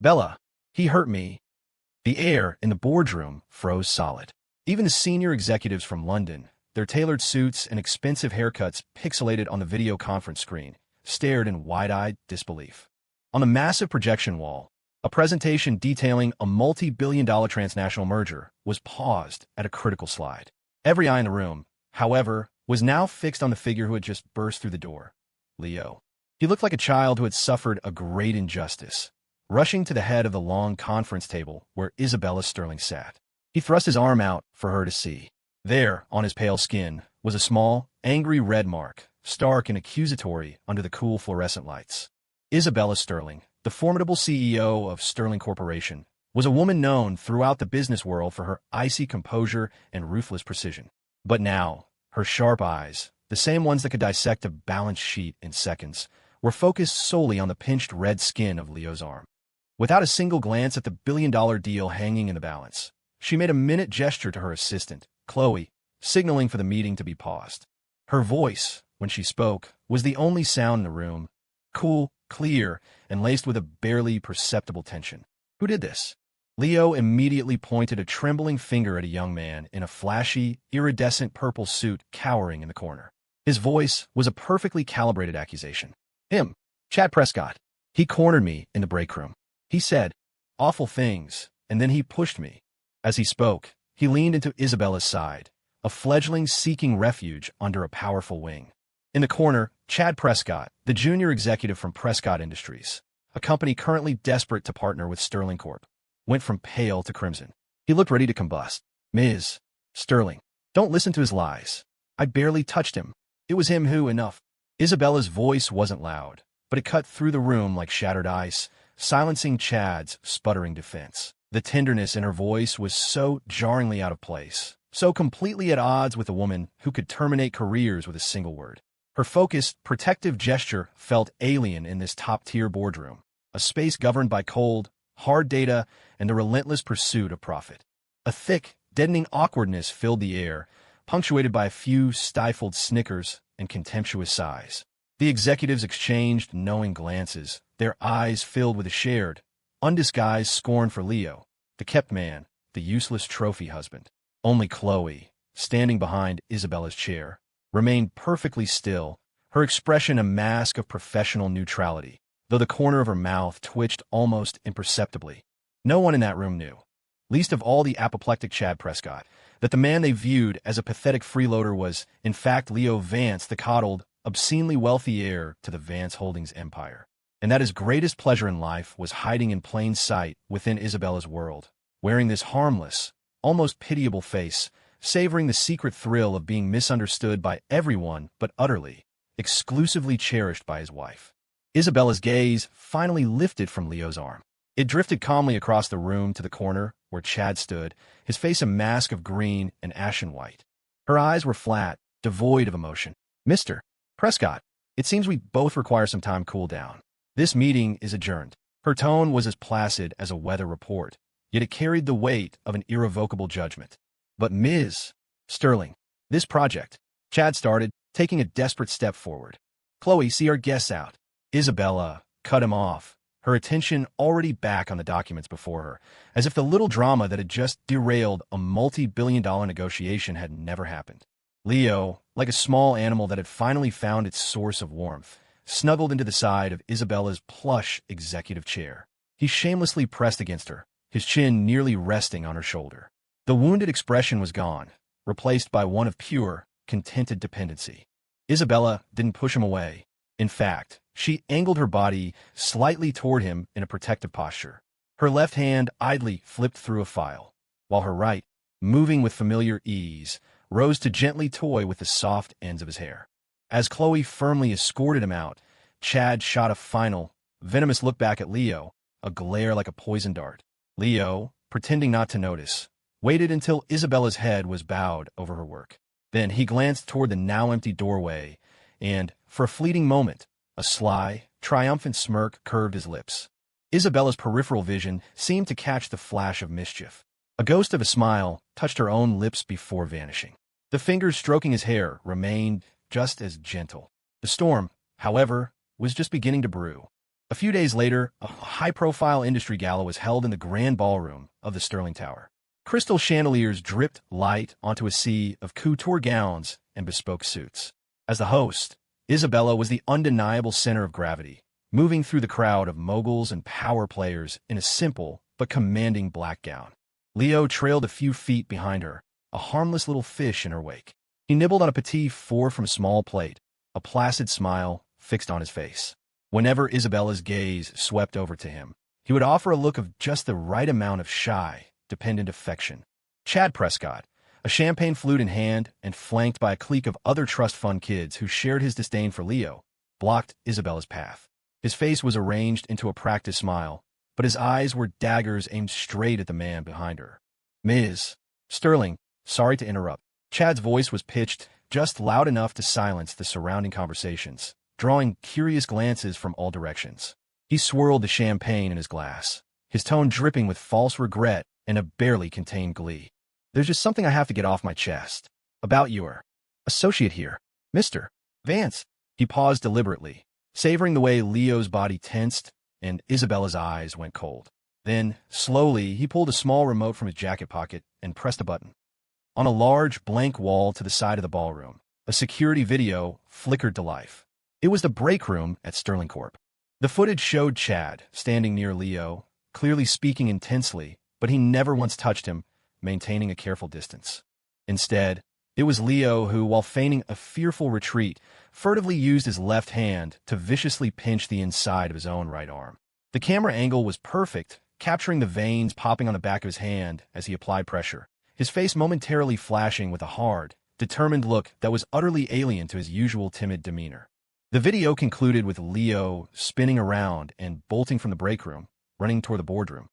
Bella, he hurt me. The air in the boardroom froze solid. Even the senior executives from London, their tailored suits and expensive haircuts pixelated on the video conference screen, stared in wide-eyed disbelief. On the massive projection wall, a presentation detailing a multi-billion-dollar transnational merger was paused at a critical slide. Every eye in the room, however, was now fixed on the figure who had just burst through the door, Leo. He looked like a child who had suffered a great injustice, rushing to the head of the long conference table where Isabella Sterling sat. He thrust his arm out for her to see. There, on his pale skin, was a small, angry red mark, stark and accusatory under the cool fluorescent lights. Isabella Sterling, the formidable CEO of Sterling Corporation, was a woman known throughout the business world for her icy composure and ruthless precision. But now, her sharp eyes, the same ones that could dissect a balance sheet in seconds, were focused solely on the pinched red skin of Leo's arm. Without a single glance at the billion-dollar deal hanging in the balance, she made a minute gesture to her assistant, Chloe, signaling for the meeting to be paused. Her voice, when she spoke, was the only sound in the room, cool, clear, and laced with a barely perceptible tension. Who did this? Leo immediately pointed a trembling finger at a young man in a flashy, iridescent purple suit cowering in the corner. His voice was a perfectly calibrated accusation. Him, Chad Prescott. He cornered me in the break room. He said awful things, and then he pushed me. As he spoke, he leaned into Isabella's side, a fledgling seeking refuge under a powerful wing. In the corner, Chad Prescott, the junior executive from Prescott Industries, a company currently desperate to partner with Sterling Corp, went from pale to crimson. He looked ready to combust. Ms. Sterling, don't listen to his lies. I barely touched him. It was him who, enough. Isabella's voice wasn't loud, but it cut through the room like shattered ice, silencing Chad's sputtering defense. The tenderness in her voice was so jarringly out of place, so completely at odds with a woman who could terminate careers with a single word. Her focused, protective gesture felt alien in this top-tier boardroom, a space governed by cold, hard data and the relentless pursuit of profit. A thick, deadening awkwardness filled the air, punctuated by a few stifled snickers and contemptuous sighs. The executives exchanged knowing glances, their eyes filled with a shared, undisguised scorn for Leo, the kept man, the useless trophy husband. Only Chloe, standing behind Isabella's chair, remained perfectly still, her expression a mask of professional neutrality, though the corner of her mouth twitched almost imperceptibly. No one in that room knew, least of all the apoplectic Chad Prescott, that the man they viewed as a pathetic freeloader was, in fact, Leo Vance, the coddled, obscenely wealthy heir to the Vance Holdings empire, and that his greatest pleasure in life was hiding in plain sight within Isabella's world, wearing this harmless, almost pitiable face, savoring the secret thrill of being misunderstood by everyone but utterly, exclusively cherished by his wife. Isabella's gaze finally lifted from Leo's arm. It drifted calmly across the room to the corner where Chad stood, his face a mask of green and ashen white. Her eyes were flat, devoid of emotion. Mr. Prescott, it seems we both require some time to cool down. This meeting is adjourned. Her tone was as placid as a weather report, yet it carried the weight of an irrevocable judgment. But Ms. Sterling, this project, Chad started, taking a desperate step forward. Chloe, see our guests out. Isabella cut him off, her attention already back on the documents before her, as if the little drama that had just derailed a multi-billion-dollar negotiation had never happened. Leo, like a small animal that had finally found its source of warmth, snuggled into the side of Isabella's plush executive chair. He shamelessly pressed against her, his chin nearly resting on her shoulder. The wounded expression was gone, replaced by one of pure, contented dependency. Isabella didn't push him away. In fact, she angled her body slightly toward him in a protective posture. Her left hand idly flipped through a file, while her right, moving with familiar ease, rose to gently toy with the soft ends of his hair. As Chloe firmly escorted him out, Chad shot a final, venomous look back at Leo, a glare like a poison dart. Leo, pretending not to notice, waited until Isabella's head was bowed over her work. Then he glanced toward the now empty doorway, and, for a fleeting moment, a sly, triumphant smirk curved his lips. Isabella's peripheral vision seemed to catch the flash of mischief. A ghost of a smile touched her own lips before vanishing. The fingers stroking his hair remained just as gentle. The storm, however, was just beginning to brew. A few days later, a high-profile industry gala was held in the grand ballroom of the Sterling Tower. Crystal chandeliers dripped light onto a sea of couture gowns and bespoke suits. As the host, Isabella was the undeniable center of gravity, moving through the crowd of moguls and power players in a simple but commanding black gown. Leo trailed a few feet behind her, a harmless little fish in her wake. He nibbled on a petit four from a small plate, a placid smile fixed on his face. Whenever Isabella's gaze swept over to him, he would offer a look of just the right amount of shy, dependent affection. Chad Prescott, a champagne flute in hand and flanked by a clique of other trust fund kids who shared his disdain for Leo, blocked Isabella's path. His face was arranged into a practiced smile, but his eyes were daggers aimed straight at the man behind her. Ms. Sterling, sorry to interrupt. Chad's voice was pitched just loud enough to silence the surrounding conversations, drawing curious glances from all directions. He swirled the champagne in his glass, his tone dripping with false regret and a barely contained glee. There's just something I have to get off my chest. About your associate here, Mr. Vance. He paused deliberately, savoring the way Leo's body tensed and Isabella's eyes went cold. Then, slowly, he pulled a small remote from his jacket pocket and pressed a button. On a large, blank wall to the side of the ballroom, a security video flickered to life. It was the break room at Sterling Corp. The footage showed Chad standing near Leo, clearly speaking intensely, but he never once touched him, maintaining a careful distance. Instead, it was Leo who, while feigning a fearful retreat, furtively used his left hand to viciously pinch the inside of his own right arm. The camera angle was perfect, capturing the veins popping on the back of his hand as he applied pressure, his face momentarily flashing with a hard, determined look that was utterly alien to his usual timid demeanor. The video concluded with Leo spinning around and bolting from the break room, running toward the boardroom.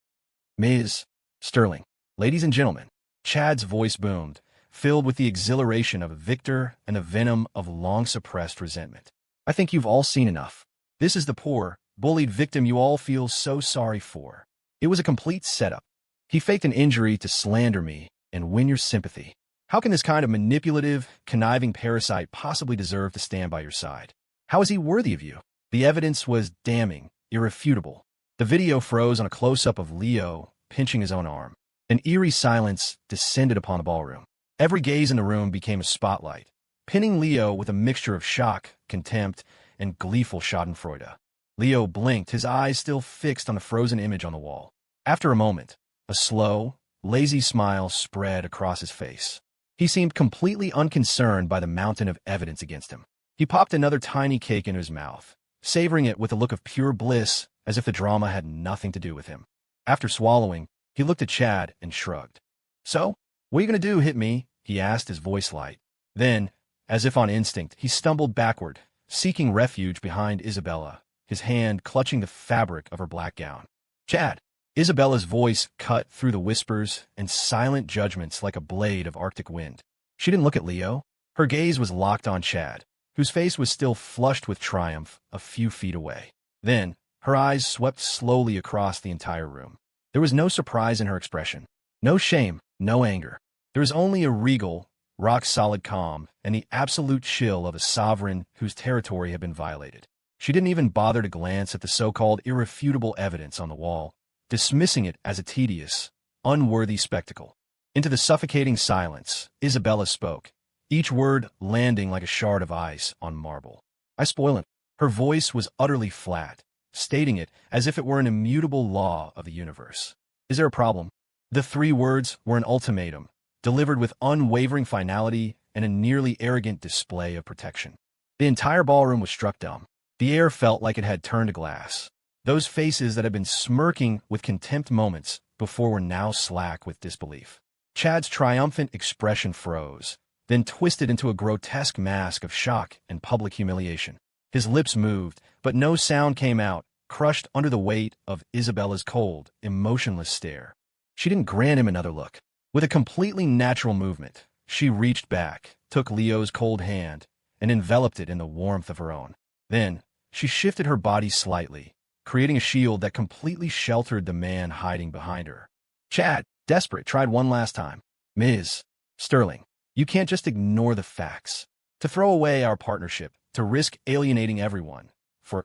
Ms. Sterling, ladies and gentlemen, Chad's voice boomed, filled with the exhilaration of a victor and the venom of long-suppressed resentment. I think you've all seen enough. This is the poor, bullied victim you all feel so sorry for. It was a complete setup. He faked an injury to slander me and win your sympathy. How can this kind of manipulative, conniving parasite possibly deserve to stand by your side? How is he worthy of you? The evidence was damning, irrefutable. The video froze on a close-up of Leo pinching his own arm. An eerie silence descended upon the ballroom. Every gaze in the room became a spotlight, pinning Leo with a mixture of shock, contempt, and gleeful schadenfreude. Leo blinked, his eyes still fixed on the frozen image on the wall. After a moment, a slow, lazy smile spread across his face. He seemed completely unconcerned by the mountain of evidence against him. He popped another tiny cake into his mouth, savoring it with a look of pure bliss as if the drama had nothing to do with him. After swallowing, he looked at Chad and shrugged. So, what are you going to do, hit me? He asked, his voice light. Then, as if on instinct, he stumbled backward, seeking refuge behind Isabella, his hand clutching the fabric of her black gown. Chad! Isabella's voice cut through the whispers and silent judgments like a blade of Arctic wind. She didn't look at Leo. Her gaze was locked on Chad, whose face was still flushed with triumph a few feet away. Then, her eyes swept slowly across the entire room. There was no surprise in her expression, no shame, no anger. There was only a regal, rock-solid calm and the absolute chill of a sovereign whose territory had been violated. She didn't even bother to glance at the so-called irrefutable evidence on the wall, dismissing it as a tedious, unworthy spectacle. Into the suffocating silence, Isabella spoke, each word landing like a shard of ice on marble. I spoil it. Her voice was utterly flat, stating it as if it were an immutable law of the universe. Is there a problem? The three words were an ultimatum, delivered with unwavering finality and a nearly arrogant display of protection. The entire ballroom was struck dumb. The air felt like it had turned to glass. Those faces that had been smirking with contempt moments before were now slack with disbelief. Chad's triumphant expression froze, then twisted into a grotesque mask of shock and public humiliation. His lips moved, but no sound came out, crushed under the weight of Isabella's cold, emotionless stare. She didn't grant him another look. With a completely natural movement, she reached back, took Leo's cold hand, and enveloped it in the warmth of her own. Then, she shifted her body slightly, creating a shield that completely sheltered the man hiding behind her. Chad, desperate, tried one last time. Ms. Sterling, you can't just ignore the facts. To throw away our partnership, to risk alienating everyone, for,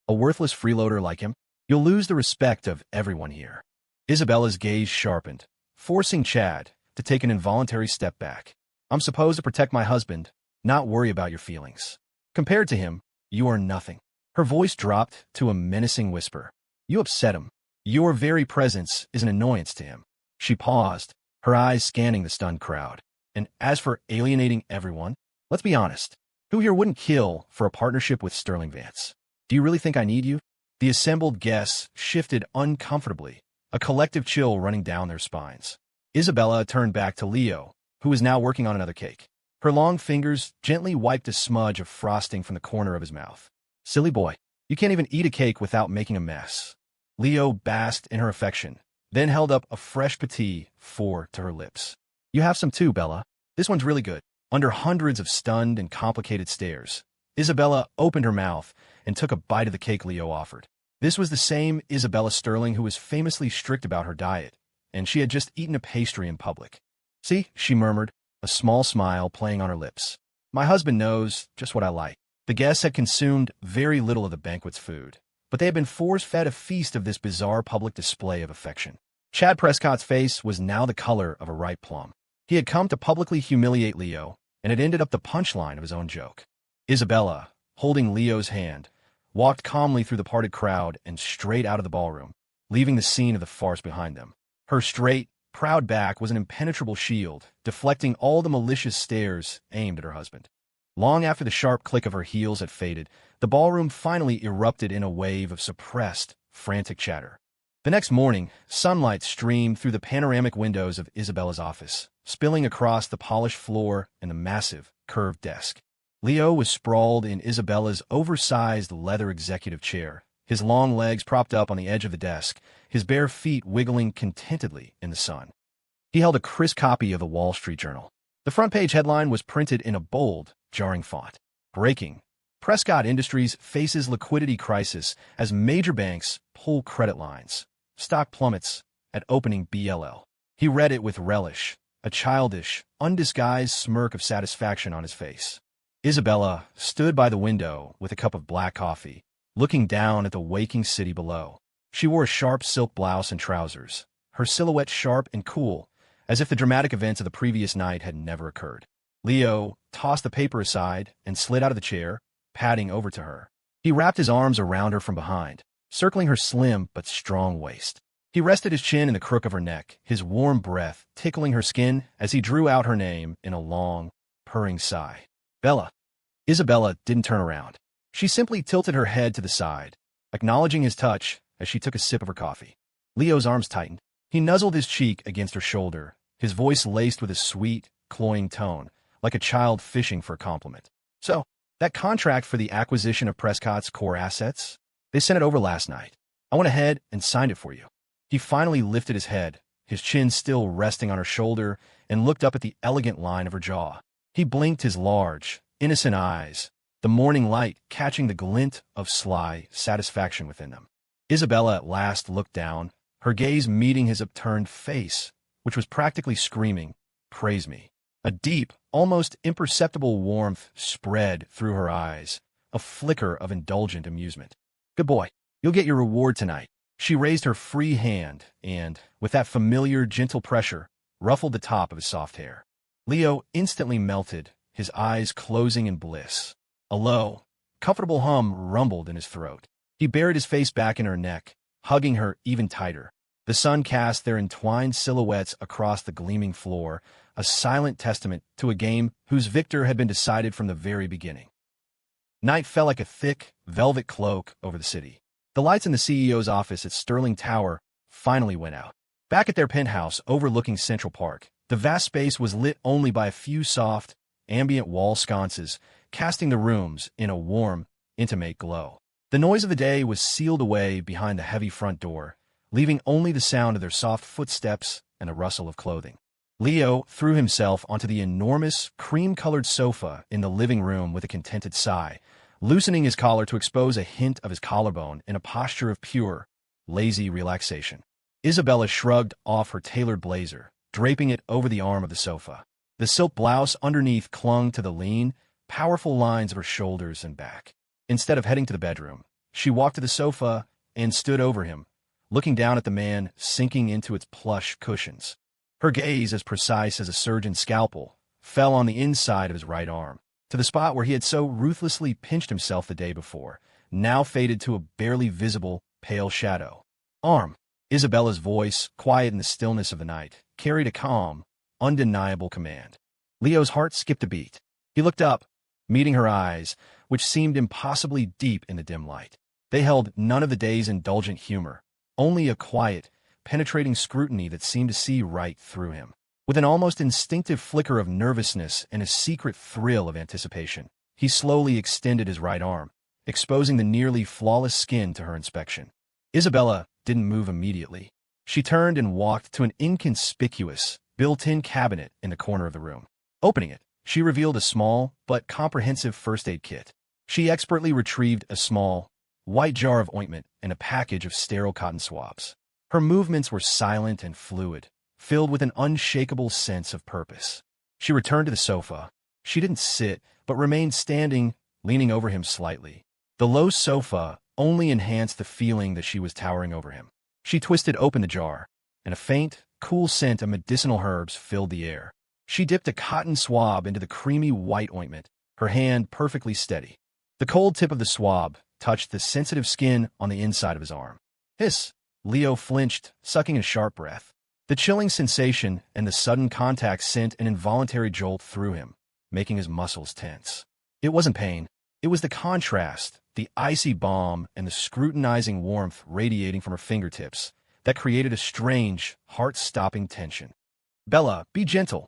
A worthless freeloader like him? You'll lose the respect of everyone here. Isabella's gaze sharpened, forcing Chad to take an involuntary step back. I'm supposed to protect my husband, not worry about your feelings. Compared to him, you are nothing. Her voice dropped to a menacing whisper. You upset him. Your very presence is an annoyance to him. She paused, her eyes scanning the stunned crowd. And as for alienating everyone, let's be honest. Who here wouldn't kill for a partnership with Sterling Vance? Do you really think I need you? The assembled guests shifted uncomfortably, a collective chill running down their spines. Isabella turned back to Leo, who was now working on another cake. Her long fingers gently wiped a smudge of frosting from the corner of his mouth. Silly boy, you can't even eat a cake without making a mess. Leo basked in her affection, then held up a fresh petit four to her lips. You have some too, Bella. This one's really good. Under hundreds of stunned and complicated stares, Isabella opened her mouth and took a bite of the cake Leo offered. This was the same Isabella Sterling who was famously strict about her diet, and she had just eaten a pastry in public. See, she murmured, a small smile playing on her lips. My husband knows just what I like. The guests had consumed very little of the banquet's food, but they had been force-fed a feast of this bizarre public display of affection. Chad Prescott's face was now the color of a ripe plum. He had come to publicly humiliate Leo, and it ended up the punchline of his own joke. Isabella, holding Leo's hand, walked calmly through the parted crowd and straight out of the ballroom, leaving the scene of the farce behind them. Her straight, proud back was an impenetrable shield, deflecting all the malicious stares aimed at her husband. Long after the sharp click of her heels had faded, the ballroom finally erupted in a wave of suppressed, frantic chatter. The next morning, sunlight streamed through the panoramic windows of Isabella's office, spilling across the polished floor and the massive, curved desk. Leo was sprawled in Isabella's oversized leather executive chair, his long legs propped up on the edge of the desk, his bare feet wiggling contentedly in the sun. He held a crisp copy of the Wall Street Journal. The front page headline was printed in a bold, jarring font. Breaking. Prescott Industries faces liquidity crisis as major banks pull credit lines. Stock plummets at opening BLL. He read it with relish, a childish, undisguised smirk of satisfaction on his face. Isabella stood by the window with a cup of black coffee, looking down at the waking city below. She wore a sharp silk blouse and trousers, her silhouette sharp and cool, as if the dramatic events of the previous night had never occurred. Leo tossed the paper aside and slid out of the chair, padding over to her. He wrapped his arms around her from behind, circling her slim but strong waist. He rested his chin in the crook of her neck, his warm breath tickling her skin as he drew out her name in a long, purring sigh. Bella. Isabella didn't turn around. She simply tilted her head to the side, acknowledging his touch as she took a sip of her coffee. Leo's arms tightened. He nuzzled his cheek against her shoulder, his voice laced with a sweet, cloying tone, like a child fishing for a compliment. So, that contract for the acquisition of Prescott's core assets? They sent it over last night. I went ahead and signed it for you. He finally lifted his head, his chin still resting on her shoulder, and looked up at the elegant line of her jaw. He blinked his large, innocent eyes, the morning light catching the glint of sly satisfaction within them. Isabella at last looked down, her gaze meeting his upturned face, which was practically screaming, "Praise me." A deep, almost imperceptible warmth spread through her eyes, a flicker of indulgent amusement. Good boy, you'll get your reward tonight. She raised her free hand and, with that familiar, gentle pressure, ruffled the top of his soft hair. Leo instantly melted, his eyes closing in bliss. A low, comfortable hum rumbled in his throat. He buried his face back in her neck, hugging her even tighter. The sun cast their entwined silhouettes across the gleaming floor, a silent testament to a game whose victor had been decided from the very beginning. Night fell like a thick, velvet cloak over the city. The lights in the CEO's office at Sterling Tower finally went out. Back at their penthouse overlooking Central Park, the vast space was lit only by a few soft, ambient wall sconces, casting the rooms in a warm, intimate glow. The noise of the day was sealed away behind the heavy front door, leaving only the sound of their soft footsteps and the rustle of clothing. Leo threw himself onto the enormous, cream-colored sofa in the living room with a contented sigh, loosening his collar to expose a hint of his collarbone in a posture of pure, lazy relaxation. Isabella shrugged off her tailored blazer, draping it over the arm of the sofa. The silk blouse underneath clung to the lean, powerful lines of her shoulders and back. Instead of heading to the bedroom, She walked to the sofa and stood over him, looking down at the man sinking into its plush cushions. Her gaze, as precise as a surgeon's scalpel, fell on the inside of his right arm, to the spot where he had so ruthlessly pinched himself the day before, now faded to a barely visible, pale shadow. Arm. Isabella's voice, quiet in the stillness of the night, carried a calm, undeniable command. Leo's heart skipped a beat. He looked up, meeting her eyes, which seemed impossibly deep in the dim light. They held none of the day's indulgent humor, only a quiet, penetrating scrutiny that seemed to see right through him. With an almost instinctive flicker of nervousness and a secret thrill of anticipation, he slowly extended his right arm, exposing the nearly flawless skin to her inspection. Isabella didn't move immediately. She turned and walked to an inconspicuous, built-in cabinet in the corner of the room. Opening it, she revealed a small but comprehensive first aid kit. She expertly retrieved a small, white jar of ointment and a package of sterile cotton swabs. Her movements were silent and fluid, filled with an unshakable sense of purpose. She returned to the sofa. She didn't sit, but remained standing, leaning over him slightly. The low sofa only enhanced the feeling that she was towering over him. She twisted open the jar, and a faint, cool scent of medicinal herbs filled the air. She dipped a cotton swab into the creamy white ointment, her hand perfectly steady. The cold tip of the swab touched the sensitive skin on the inside of his arm. Hiss! Leo flinched, sucking a sharp breath. The chilling sensation and the sudden contact sent an involuntary jolt through him, making his muscles tense. It wasn't pain. It was the contrast, the icy balm and the scrutinizing warmth radiating from her fingertips, that created a strange, heart-stopping tension. Bella, be gentle.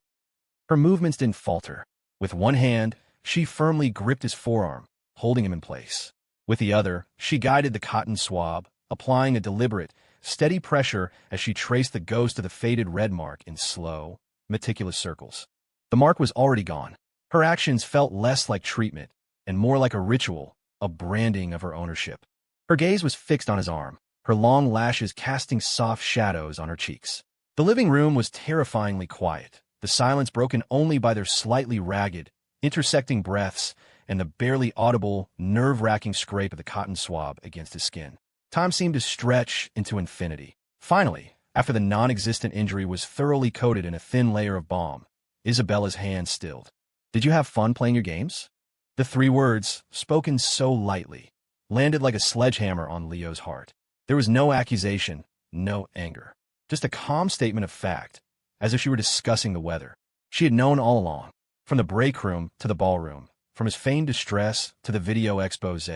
Her movements didn't falter. With one hand, she firmly gripped his forearm, holding him in place. With the other, she guided the cotton swab, applying a deliberate, steady pressure as she traced the ghost of the faded red mark in slow, meticulous circles. The mark was already gone. Her actions felt less like treatment and more like a ritual, a branding of her ownership. Her gaze was fixed on his arm, her long lashes casting soft shadows on her cheeks. The living room was terrifyingly quiet, the silence broken only by their slightly ragged, intersecting breaths and the barely audible, nerve-wracking scrape of the cotton swab against his skin. Time seemed to stretch into infinity. Finally, after the non-existent injury was thoroughly coated in a thin layer of balm, Isabella's hand stilled. Did you have fun playing your games? The three words, spoken so lightly, landed like a sledgehammer on Leo's heart. There was no accusation, no anger, just a calm statement of fact, as if she were discussing the weather. She had known all along, from the break room to the ballroom, from his feigned distress to the video expose.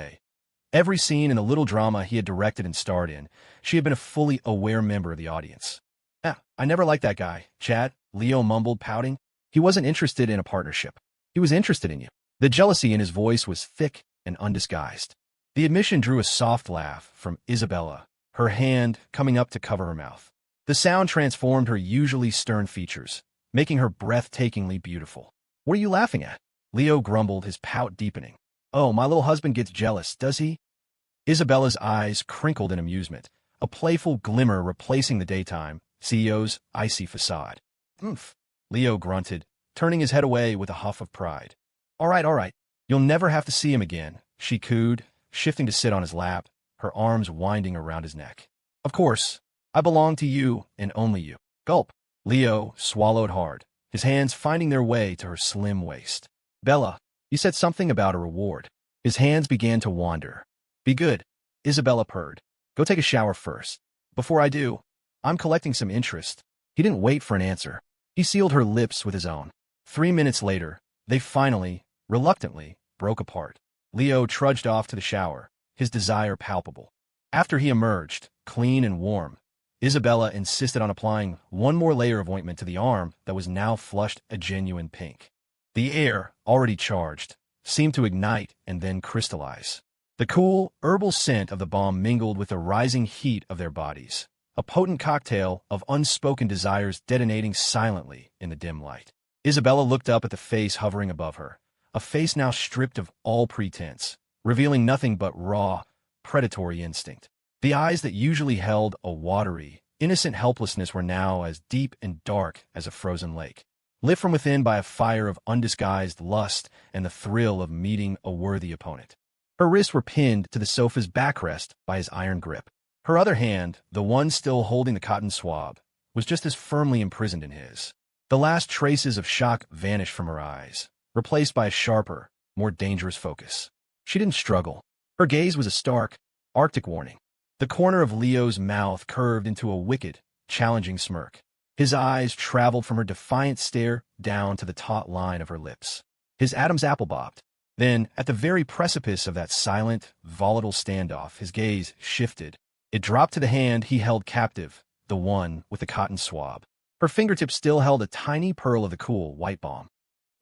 Every scene in the little drama he had directed and starred in, she had been a fully aware member of the audience. I never liked that guy, Chad, Leo mumbled, pouting. He wasn't interested in a partnership. He was interested in you. The jealousy in his voice was thick and undisguised. The admission drew a soft laugh from Isabella, her hand coming up to cover her mouth. The sound transformed her usually stern features, making her breathtakingly beautiful. What are you laughing at? Leo grumbled, his pout deepening. Oh, my little husband gets jealous, does he? Isabella's eyes crinkled in amusement, a playful glimmer replacing the daytime CEO's icy facade. Oomph, Leo grunted, turning his head away with a huff of pride. All right, you'll never have to see him again, she cooed, shifting to sit on his lap, her arms winding around his neck. Of course, I belong to you and only you. Gulp. Leo swallowed hard, his hands finding their way to her slim waist. Bella, you said something about a reward. His hands began to wander. Be good, Isabella purred. Go take a shower first. Before I do, I'm collecting some interest. He didn't wait for an answer. He sealed her lips with his own. 3 minutes later, they finally, reluctantly, broke apart. Leo trudged off to the shower, his desire palpable. After he emerged, clean and warm, Isabella insisted on applying one more layer of ointment to the arm that was now flushed a genuine pink. The air, already charged, seemed to ignite and then crystallize. The cool, herbal scent of the balm mingled with the rising heat of their bodies, a potent cocktail of unspoken desires detonating silently in the dim light. Isabella looked up at the face hovering above her, a face now stripped of all pretense, revealing nothing but raw, predatory instinct. The eyes that usually held a watery, innocent helplessness were now as deep and dark as a frozen lake, lit from within by a fire of undisguised lust and the thrill of meeting a worthy opponent. Her wrists were pinned to the sofa's backrest by his iron grip. Her other hand, the one still holding the cotton swab, was just as firmly imprisoned in his. The last traces of shock vanished from her eyes, replaced by a sharper, more dangerous focus. She didn't struggle. Her gaze was a stark, Arctic warning. The corner of Leo's mouth curved into a wicked, challenging smirk. His eyes traveled from her defiant stare down to the taut line of her lips. His Adam's apple bobbed. Then, at the very precipice of that silent, volatile standoff, his gaze shifted. It dropped to the hand he held captive, the one with the cotton swab. Her fingertips still held a tiny pearl of the cool, white balm.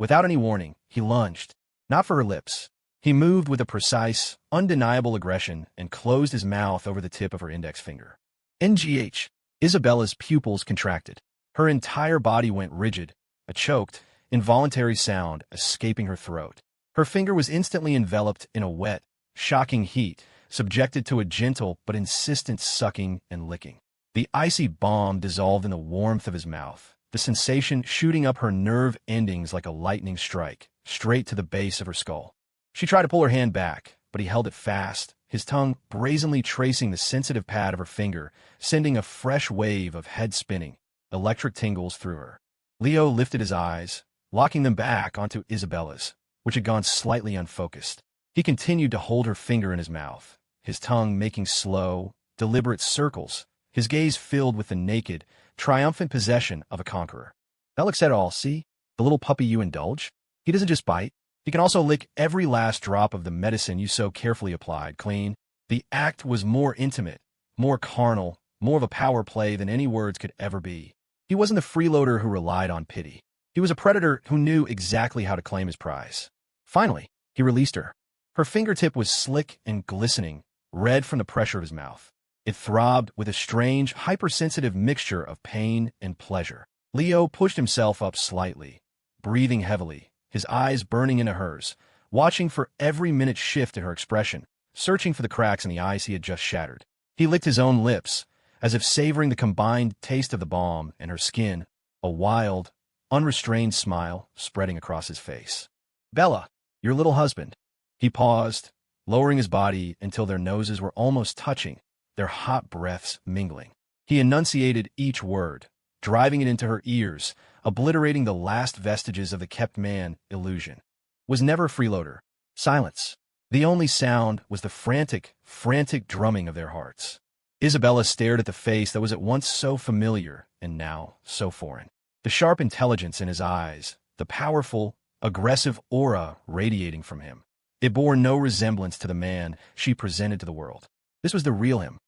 Without any warning, he lunged. Not for her lips. He moved with a precise, undeniable aggression and closed his mouth over the tip of her index finger. NGH. Isabella's pupils contracted. Her entire body went rigid, a choked, involuntary sound escaping her throat. Her finger was instantly enveloped in a wet, shocking heat, subjected to a gentle but insistent sucking and licking. The icy balm dissolved in the warmth of his mouth, the sensation shooting up her nerve endings like a lightning strike, straight to the base of her skull. She tried to pull her hand back, but he held it fast, his tongue brazenly tracing the sensitive pad of her finger, sending a fresh wave of head-spinning, electric tingles through her. Leo lifted his eyes, locking them back onto Isabella's, which had gone slightly unfocused. He continued to hold her finger in his mouth, his tongue making slow, deliberate circles, his gaze filled with the naked, triumphant possession of a conqueror. That looks at all, see? The little puppy you indulge? He doesn't just bite. He can also lick every last drop of the medicine you so carefully applied clean. The act was more intimate, more carnal, more of a power play than any words could ever be. He wasn't the freeloader who relied on pity. He was a predator who knew exactly how to claim his prize. Finally, he released her. Her fingertip was slick and glistening, red from the pressure of his mouth. It throbbed with a strange, hypersensitive mixture of pain and pleasure. Leo pushed himself up slightly, breathing heavily, his eyes burning into hers, watching for every minute shift in her expression, searching for the cracks in the ice he had just shattered. He licked his own lips, as if savoring the combined taste of the balm and her skin, a wild, unrestrained smile spreading across his face. "Bella, your little husband." He paused, lowering his body until their noses were almost touching, their hot breaths mingling. He enunciated each word, driving it into her ears, obliterating the last vestiges of the kept man illusion. Was never a freeloader. Silence. The only sound was the frantic, frantic drumming of their hearts. Isabella stared at the face that was at once so familiar and now so foreign. The sharp intelligence in his eyes, the powerful, aggressive aura radiating from him. It bore no resemblance to the man she presented to the world. This was the real him.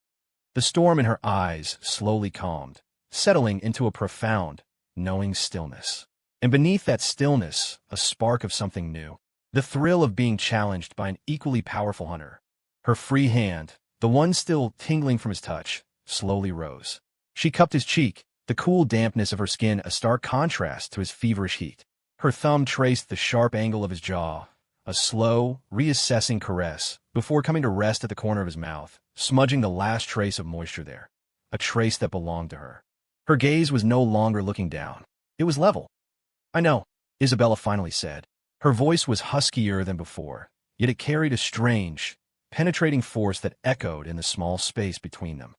The storm in her eyes slowly calmed, settling into a profound, knowing stillness. And beneath that stillness, a spark of something new. The thrill of being challenged by an equally powerful hunter. Her free hand, the one still tingling from his touch, slowly rose. She cupped his cheek, the cool dampness of her skin a stark contrast to his feverish heat. Her thumb traced the sharp angle of his jaw, a slow, reassessing caress, before coming to rest at the corner of his mouth, smudging the last trace of moisture there, a trace that belonged to her. Her gaze was no longer looking down. It was level. "I know," Isabella finally said. Her voice was huskier than before, yet it carried a strange, penetrating force that echoed in the small space between them.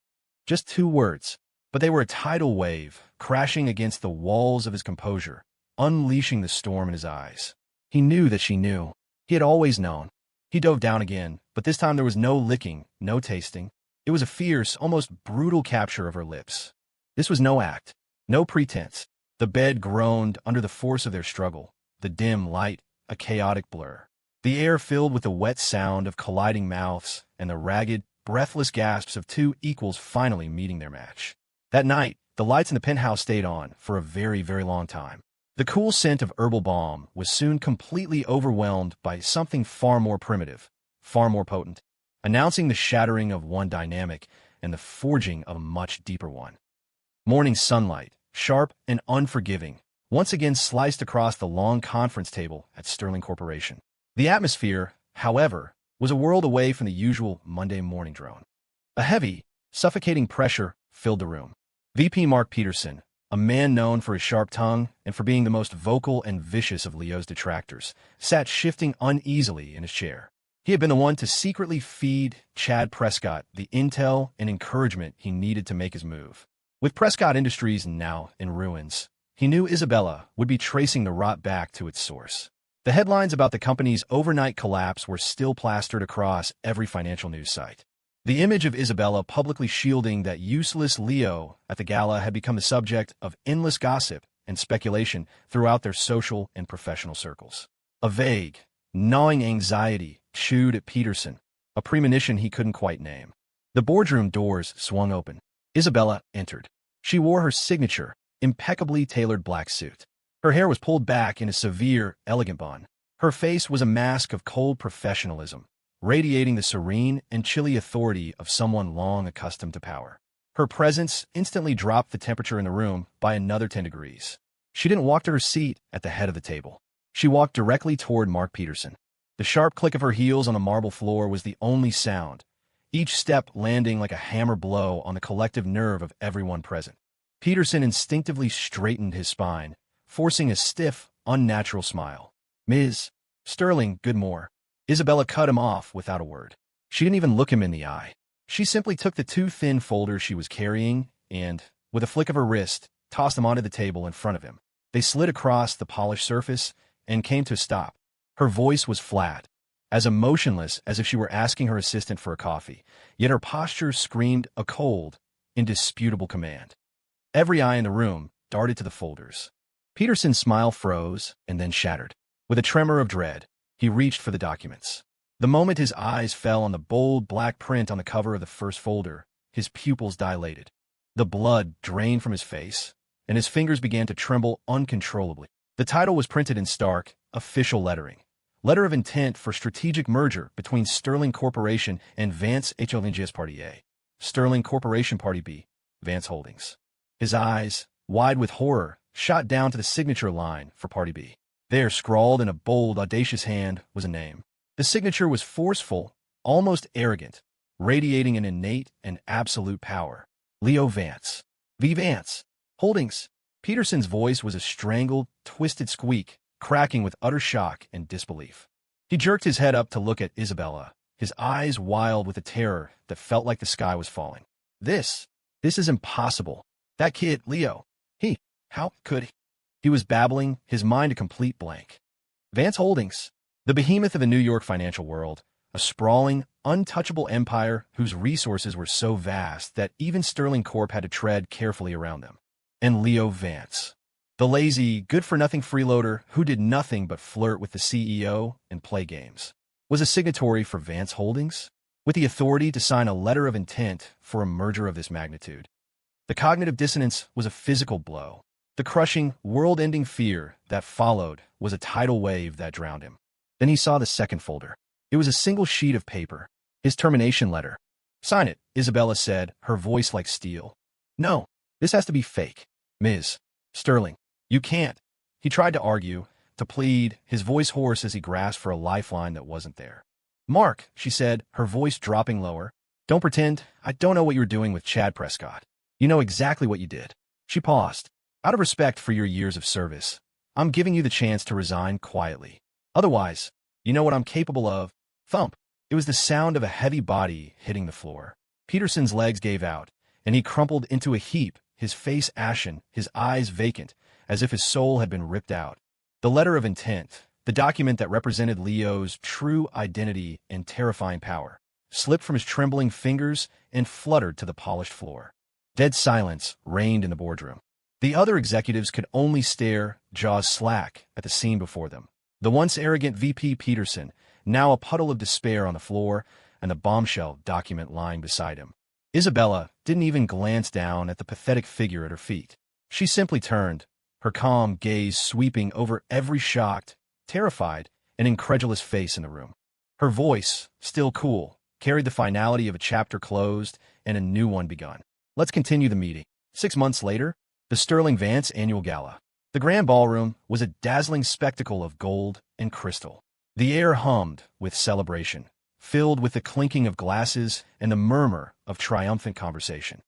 Just 2 words, but they were a tidal wave, crashing against the walls of his composure, unleashing the storm in his eyes. He knew that she knew. He had always known. He dove down again, but this time there was no licking, no tasting. It was a fierce, almost brutal capture of her lips. This was no act, no pretense. The bed groaned under the force of their struggle, the dim light a chaotic blur. The air filled with the wet sound of colliding mouths and the ragged, breathless gasps of 2 equals finally meeting their match. That night, the lights in the penthouse stayed on for a very, very long time. The cool scent of herbal balm was soon completely overwhelmed by something far more primitive, far more potent, announcing the shattering of one dynamic and the forging of a much deeper one. Morning sunlight, sharp and unforgiving, once again sliced across the long conference table at Sterling Corporation. The atmosphere, however, was a world away from the usual Monday morning drone. A heavy, suffocating pressure filled the room. VP Mark Peterson, a man known for his sharp tongue and for being the most vocal and vicious of Leo's detractors, sat shifting uneasily in his chair. He had been the one to secretly feed Chad Prescott the intel and encouragement he needed to make his move. With Prescott Industries now in ruins, he knew Isabella would be tracing the rot back to its source. The headlines about the company's overnight collapse were still plastered across every financial news site. The image of Isabella publicly shielding that useless Leo at the gala had become the subject of endless gossip and speculation throughout their social and professional circles. A vague, gnawing anxiety chewed at Peterson, a premonition he couldn't quite name. The boardroom doors swung open. Isabella entered. She wore her signature, impeccably tailored black suit. Her hair was pulled back in a severe, elegant bun. Her face was a mask of cold professionalism, radiating the serene and chilly authority of someone long accustomed to power. Her presence instantly dropped the temperature in the room by another 10 degrees. She didn't walk to her seat at the head of the table. She walked directly toward Mark Peterson. The sharp click of her heels on the marble floor was the only sound, each step landing like a hammer blow on the collective nerve of everyone present. Peterson instinctively straightened his spine, forcing a stiff, unnatural smile. "Ms. Sterling, good more." Isabella cut him off without a word. She didn't even look him in the eye. She simply took the two thin folders she was carrying and, with a flick of her wrist, tossed them onto the table in front of him. They slid across the polished surface and came to a stop. Her voice was flat, as emotionless as if she were asking her assistant for a coffee, yet her posture screamed a cold, indisputable command. Every eye in the room darted to the folders. Peterson's smile froze and then shattered. With a tremor of dread, he reached for the documents. The moment his eyes fell on the bold black print on the cover of the first folder, his pupils dilated. The blood drained from his face, and his fingers began to tremble uncontrollably. The title was printed in stark, official lettering. Letter of intent for strategic merger between Sterling Corporation and Vance Holdings Party A. Sterling Corporation Party B. Vance Holdings. His eyes, wide with horror, shot down to the signature line for Party B. There, scrawled in a bold, audacious hand, was a name. The signature was forceful, almost arrogant, radiating an innate and absolute power. Leo Vance. V. Vance. Holdings. Peterson's voice was a strangled, twisted squeak, cracking with utter shock and disbelief. He jerked his head up to look at Isabella, his eyes wild with a terror that felt like the sky was falling. This is impossible. That kid, Leo, how could he? He was babbling, his mind a complete blank. Vance Holdings, the behemoth of the New York financial world, a sprawling, untouchable empire whose resources were so vast that even Sterling Corp had to tread carefully around them. And Leo Vance, the lazy, good-for-nothing freeloader who did nothing but flirt with the CEO and play games, was a signatory for Vance Holdings, with the authority to sign a letter of intent for a merger of this magnitude. The cognitive dissonance was a physical blow. The crushing, world-ending fear that followed was a tidal wave that drowned him. Then he saw the second folder. It was a single sheet of paper, his termination letter. "Sign it," Isabella said, her voice like steel. "No, this has to be fake. Ms. Sterling, you can't." He tried to argue, to plead, his voice hoarse as he grasped for a lifeline that wasn't there. "Mark," she said, her voice dropping lower, "don't pretend I don't know what you were doing with Chad Prescott. You know exactly what you did." She paused. "Out of respect for your years of service, I'm giving you the chance to resign quietly. Otherwise, you know what I'm capable of." Thump. It was the sound of a heavy body hitting the floor. Peterson's legs gave out, and he crumpled into a heap, his face ashen, his eyes vacant, as if his soul had been ripped out. The letter of intent, the document that represented Leo's true identity and terrifying power, slipped from his trembling fingers and fluttered to the polished floor. Dead silence reigned in the boardroom. The other executives could only stare, jaws slack, at the scene before them. The once arrogant VP Peterson, now a puddle of despair on the floor, and the bombshell document lying beside him. Isabella didn't even glance down at the pathetic figure at her feet. She simply turned, her calm gaze sweeping over every shocked, terrified, and incredulous face in the room. Her voice, still cool, carried the finality of a chapter closed and a new one begun. Let's continue the meeting. 6 months later, the Sterling Vance annual gala. The grand ballroom was a dazzling spectacle of gold and crystal. The air hummed with celebration, filled with the clinking of glasses and the murmur of triumphant conversation.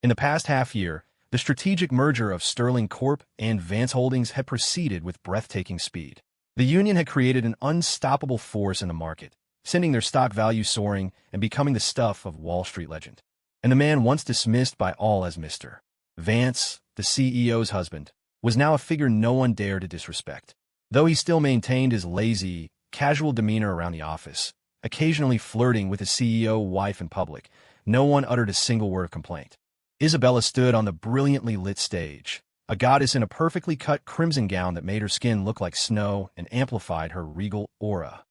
In the past half year, the strategic merger of Sterling Corp and Vance Holdings had proceeded with breathtaking speed. The union had created an unstoppable force in the market, sending their stock value soaring and becoming the stuff of Wall Street legend. And the man once dismissed by all as Mr. Vance, the CEO's husband, was now a figure no one dared to disrespect. Though he still maintained his lazy, casual demeanor around the office, occasionally flirting with his CEO wife in public, no one uttered a single word of complaint. Isabella stood on the brilliantly lit stage, a goddess in a perfectly cut crimson gown that made her skin look like snow and amplified her regal aura.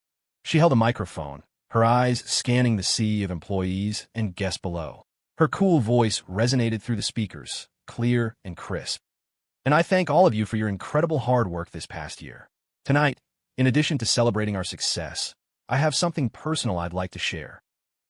She held a microphone, her eyes scanning the sea of employees and guests below. Her cool voice resonated through the speakers, clear and crisp. And I thank all of you for your incredible hard work this past year. Tonight, in addition to celebrating our success, I have something personal I'd like to share.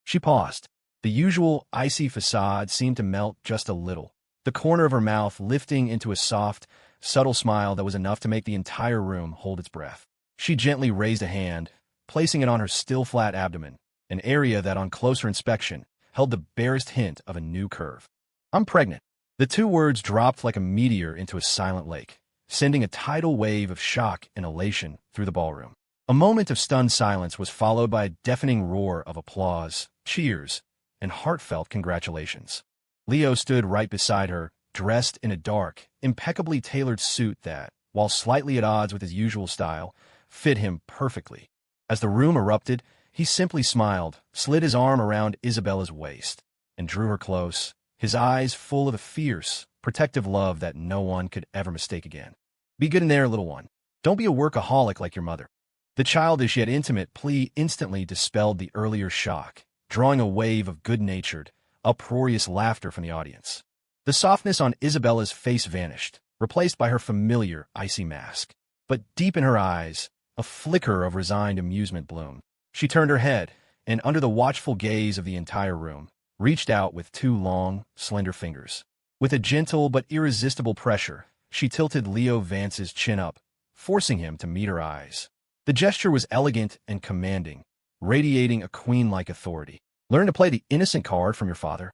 She paused. The usual icy facade seemed to melt just a little, the corner of her mouth lifting into a soft, subtle smile that was enough to make the entire room hold its breath. She gently raised a hand, placing it on her still flat abdomen, an area that on closer inspection held the barest hint of a new curve. I'm pregnant. The two words dropped like a meteor into a silent lake, sending a tidal wave of shock and elation through the ballroom. A moment of stunned silence was followed by a deafening roar of applause, cheers, and heartfelt congratulations. Leo stood right beside her, dressed in a dark, impeccably tailored suit that, while slightly at odds with his usual style, fit him perfectly. As the room erupted, he simply smiled, slid his arm around Isabella's waist, and drew her close, his eyes full of a fierce, protective love that no one could ever mistake again. Be good in there, little one. Don't be a workaholic like your mother. The childish yet intimate plea instantly dispelled the earlier shock, drawing a wave of good-natured, uproarious laughter from the audience. The softness on Isabella's face vanished, replaced by her familiar, icy mask. But deep in her eyes, a flicker of resigned amusement bloomed. She turned her head, and under the watchful gaze of the entire room, reached out with two long, slender fingers. With a gentle but irresistible pressure, she tilted Leo Vance's chin up, forcing him to meet her eyes. The gesture was elegant and commanding, radiating a queen-like authority. Learn to play the innocent card from your father.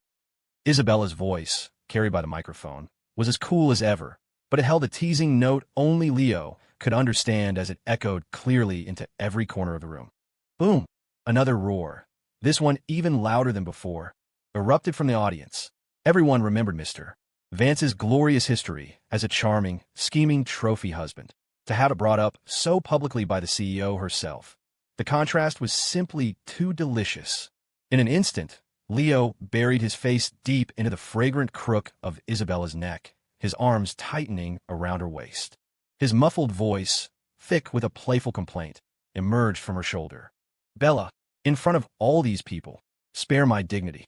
Isabella's voice, carried by the microphone, was as cool as ever, but it held a teasing note only Leo could understand as it echoed clearly into every corner of the room. Boom! Another roar, this one even louder than before, erupted from the audience. Everyone remembered Mr. Vance's glorious history as a charming, scheming trophy husband. To have it brought up so publicly by the CEO herself, the contrast was simply too delicious. In an instant, Leo buried his face deep into the fragrant crook of Isabella's neck, his arms tightening around her waist. His muffled voice, thick with a playful complaint, emerged from her shoulder. Bella, in front of all these people, spare my dignity.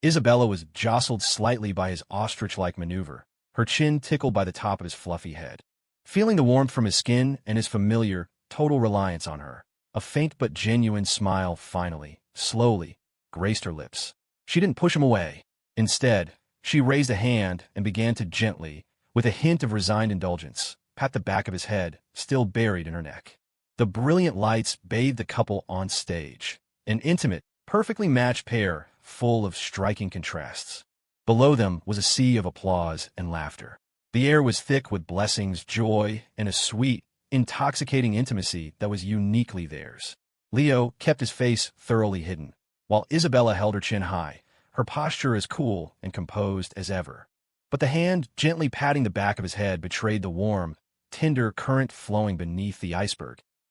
Isabella was jostled slightly by his ostrich-like maneuver, her chin tickled by the top of his fluffy head. Feeling the warmth from his skin and his familiar, total reliance on her, a faint but genuine smile finally, slowly, graced her lips. She didn't push him away. Instead, she raised a hand and began to gently, with a hint of resigned indulgence, pat the back of his head, still buried in her neck. The brilliant lights bathed the couple on stage, an intimate, perfectly matched pair full of striking contrasts. Below them was a sea of applause and laughter. The air was thick with blessings, joy, and a sweet, intoxicating intimacy that was uniquely theirs. Leo kept his face thoroughly hidden, while Isabella held her chin high, her posture as cool and composed as ever. But the hand gently patting the back of his head betrayed the warm, tender current flowing beneath the iceberg.